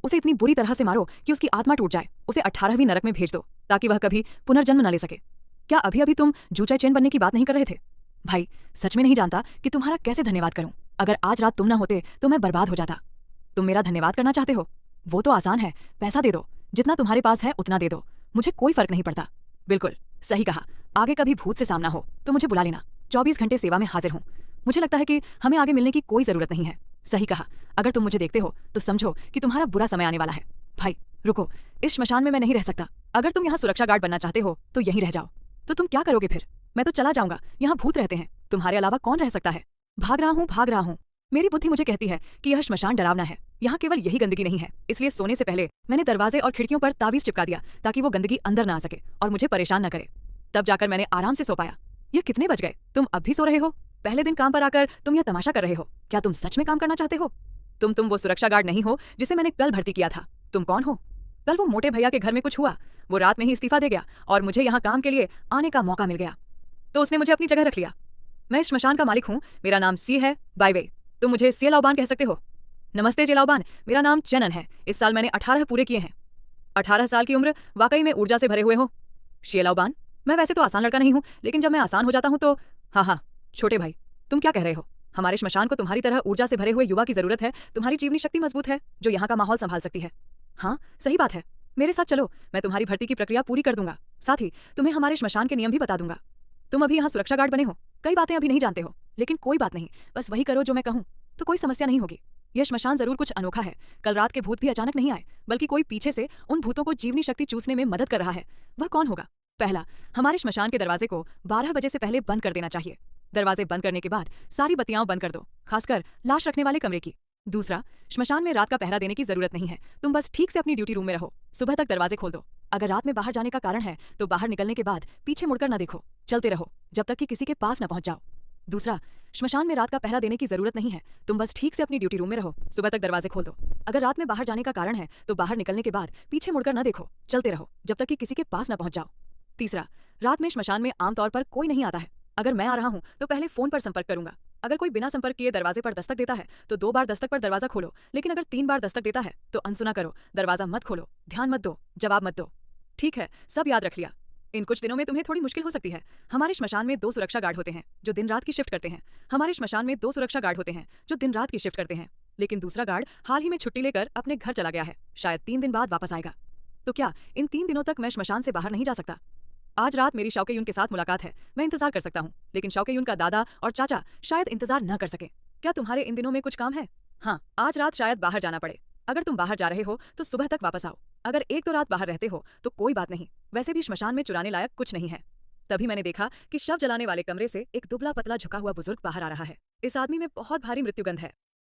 उसे इतनी बुरी तरह से मारो कि उसकी आत्मा टूट जाए। उसे 18वीं नरक में भेज दो ताकि वह कभी पुनर्जन्म न ले सके। क्या अभी अभी तुम जूचाई चेन बनने की बात नहीं कर रहे थे? भाई, सच में नहीं जानता कि तुम्हारा कैसे धन्यवाद करूं। अगर आज रात तुम ना होते तो मैं बर्बाद हो जाता। तुम मेरा धन्यवाद करना चाहते हो? वो तो आसान है, पैसा दे दो, जितना तुम्हारे पास है उतना दे दो, मुझे कोई फर्क नहीं पड़ता। बिल्कुल सही कहा। आगे कभी भूत से सामना हो तो मुझे बुला लेना, 24 घंटे सेवा में हाजिर हूँ। मुझे लगता है कि हमें आगे मिलने की कोई जरूरत नहीं है। सही कहा। अगर तुम मुझे देखते हो तो समझो कि तुम्हारा बुरा समय आने वाला है। भाई रुको, इस श्मशान में मैं नहीं रह सकता। अगर तुम यहाँ सुरक्षा गार्ड बनना चाहते हो तो यहीं रह जाओ। तो तुम क्या करोगे फिर? मैं तो चला जाऊंगा, यहाँ भूत रहते हैं, तुम्हारे अलावा कौन रह सकता है? भाग रहा हूँ। मेरी बुद्धि मुझे कहती है कि यह श्मशान डरावना है, यहाँ केवल यही गंदगी नहीं है। इसलिए सोने से पहले मैंने दरवाजे और खिड़कियों पर तावीज चिपका दिया ताकि वो गंदगी अंदर ना आ सके और मुझे परेशान न करे। तब जाकर मैंने आराम से सो पाया। ये कितने बज गए? तुम अब भी सो रहे हो? पहले दिन काम पर आकर तुम यह तमाशा कर रहे हो? क्या तुम सच में काम करना चाहते हो? तुम वो सुरक्षा गार्ड नहीं हो जिसे मैंने कल भर्ती किया था। तुम कौन हो? कल वो मोटे भैया के घर में कुछ हुआ, वो रात में ही इस्तीफा दे गया और मुझे यहाँ काम के लिए आने का मौका मिल गया, तो उसने मुझे अपनी जगह रख लिया। मैं इस श्मशान का मालिक हूँ, मेरा नाम सी है, बाय वे। तुम मुझे सी लाओबान कह सकते हो। नमस्ते जेलाओबान, मेरा नाम चनन है। इस साल मैंने 18 पूरे किए हैं। 18 साल की उम्र, वाकई में ऊर्जा से भरे हुए हो। शेलाओबान, मैं वैसे तो आसान लड़का नहीं हूँ, लेकिन जब मैं आसान हो जाता हूँ तो। हाँ, छोटे भाई, तुम क्या कह रहे हो? हमारे श्मशान को तुम्हारी तरह ऊर्जा से भरे हुए युवा की जरूरत है। तुम्हारी जीवनी शक्ति मजबूत है जो यहाँ का माहौल संभाल सकती है। हाँ सही बात है, मेरे साथ चलो, मैं तुम्हारी भर्ती की प्रक्रिया पूरी कर दूंगा। साथ ही तुम्हें हमारे श्मशान के नियम भी बता दूंगा। तुम अभी यहाँ सुरक्षा गार्ड बने हो, कई बातें अभी नहीं जानते हो, लेकिन कोई बात नहीं, बस वही करो जो मैं कहूँ तो कोई समस्या नहीं होगी। यह श्मशान जरूर कुछ अनोखा है। कल रात के भूत भी अचानक नहीं आए, बल्कि कोई पीछे से उन भूतों को जीवनी शक्ति चूसने में मदद कर रहा है। वह कौन होगा? पहला, हमारे श्मशान के दरवाजे को 12 बजे से पहले बंद कर देना चाहिए। दरवाजे बंद करने के बाद सारी बत्तियां बंद कर दो, खासकर लाश रखने वाले कमरे की। दूसरा, श्मशान में रात का पहरा देने की जरूरत नहीं है, तुम बस ठीक से अपनी ड्यूटी रूम में रहो। सुबह तक दरवाजे खोल दो। अगर रात में बाहर जाने का कारण है तो बाहर निकलने के बाद पीछे मुड़कर न देखो, चलते रहो जब तक कि किसी के पास न पहुंच जाओ। दूसरा, श्मशान में रात का पहरा देने की जरूरत नहीं है, तुम बस ठीक से अपनी ड्यूटी रूम में रहो। सुबह तक दरवाजे खोल दो। अगर रात में बाहर जाने का कारण है तो बाहर निकलने के बाद पीछे मुड़कर न देखो, चलते रहो जब तक कि किसी के पास न पहुंच जाओ। तीसरा, रात में श्मशान में आमतौर पर कोई नहीं आता है। अगर मैं आ रहा हूं तो पहले फोन पर संपर्क करूंगा। अगर कोई बिना संपर्क किए दरवाजे पर दस्तक देता है तो 2 बार दस्तक पर दरवाजा खोलो, लेकिन अगर 3 बार दस्तक देता है तो अनसुना करो, दरवाजा मत खोलो, ध्यान मत दो, जवाब मत दो। ठीक है, सब याद रख लिया। इन कुछ दिनों में तुम्हें थोड़ी मुश्किल हो सकती है। हमारे श्मशान में 2 सुरक्षा गार्ड होते हैं जो दिन रात की शिफ्ट करते हैं। हमारे श्मशान में 2 सुरक्षा गार्ड होते हैं जो दिन रात की शिफ्ट करते हैं, लेकिन दूसरा गार्ड हाल ही में छुट्टी लेकर अपने घर चला गया है, शायद 3 दिन बाद वापस आएगा। तो क्या इन 3 दिनों तक मैं श्मशान से बाहर नहीं जा सकता? आज रात मेरी शौके यून के साथ मुलाकात है, मैं इंतजार कर सकता हूँ, लेकिन शौके यून का दादा और चाचा शायद इंतजार न कर सके। क्या तुम्हारे इन दिनों में कुछ काम है? हाँ, आज रात शायद बाहर जाना पड़े। अगर तुम बाहर जा रहे हो तो सुबह तक वापस आओ। अगर 1-2 रात बाहर रहते हो तो कोई बात नहीं, वैसे भी श्मशान में चुराने लायक कुछ नहीं है। तभी मैंने देखा कि शव जलाने वाले कमरे से एक दुबला पतला झुका हुआ बुजुर्ग बाहर आ रहा है। इस आदमी में बहुत भारी मृत्युगंध है।